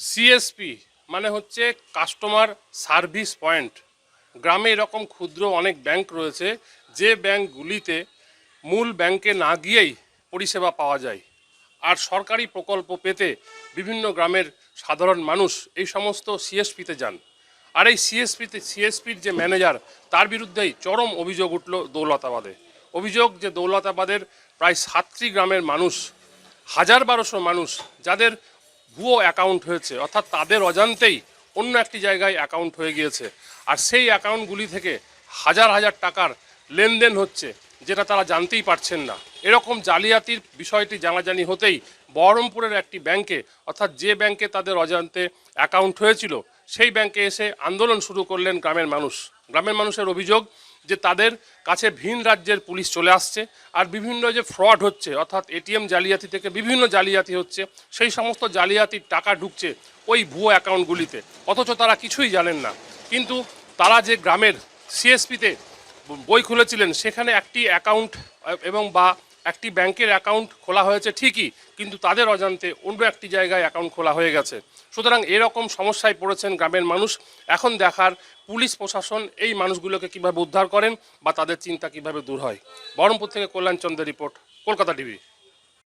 CSP মানে হচ্ছে customer service point. গ্রামে এরকম ক্ষুদ্র অনেক ব্যাংক রয়েছে যে ব্যাংকগুলিতে মূল ব্যাংকে না গিয়েই পরিষেবা পাওয়া যায়। আর সরকারি প্রকল্প পেতে বিভিন্ন গ্রামের সাধারণ মানুষ এই সমস্ত সিএসপিতে যান। আর এই সিএসপির যে ম্যানেজার, তার বিরুদ্ধেই চরম অভিযোগ উঠল দৌলতাবাদে। অভিযোগ যে দৌলতাবাদের প্রায় 7টি গ্রামের মানুষ, 1200 মানুষ যাদের ভুয়ো অ্যাকাউন্ট হয়েছে, অর্থাৎ তাদের অজান্তেই অন্য একটি জায়গায় অ্যাকাউন্ট হয়ে গিয়েছে। আর সেই অ্যাকাউন্টগুলি থেকে হাজার হাজার টাকার লেনদেন হচ্ছে, যেটা তারা জানতেই পারছেন না। এরকম জালিয়াতির বিষয়টি জানাজানি হতেই বহরমপুরের একটি ব্যাংকে, অর্থাৎ যে ব্যাংকে তাদের অজান্তে অ্যাকাউন্ট হয়েছিল, সেই ব্যাংকে এসে আন্দোলন শুরু করলেন গ্রামের মানুষ। গ্রামের মানুষের অভিযোগ যে তাদের কাছে ভিন রাজ্যের পুলিশ চলে আসছে, আর বিভিন্ন যে ফ্রড হচ্ছে, অর্থাৎ এটিএম জালিয়াতি থেকে বিভিন্ন জালিয়াতি হচ্ছে, সেই সমস্ত জালিয়াতির টাকা ঢুকছে ওই ভুয়ো অ্যাকাউন্টগুলিতে, অথচ তারা কিছুই জানেন না। কিন্তু তারা যে গ্রামের সিএসপিতে বই খুলেছিলেন, সেখানে একটি অ্যাকাউন্ট এবং বা একটি ব্যাংকের অ্যাকাউন্ট খোলা হয়েছে ঠিকই, কিন্তু তাদের অজান্তে অন্য একটি জায়গায় অ্যাকাউন্ট খোলা হয়ে গেছে। সুতরাং এরকম সমস্যায় পড়েছেন গ্রামের মানুষ। এখন দেখার পুলিশ প্রশাসন এই মানুষগুলোকে কিভাবে উদ্ধার করেন বা তাদের চিন্তা কিভাবে দূর হয়। বহরমপুর থেকে কল্যাণ চন্দ্রের রিপোর্ট, কলকাতা টিভি।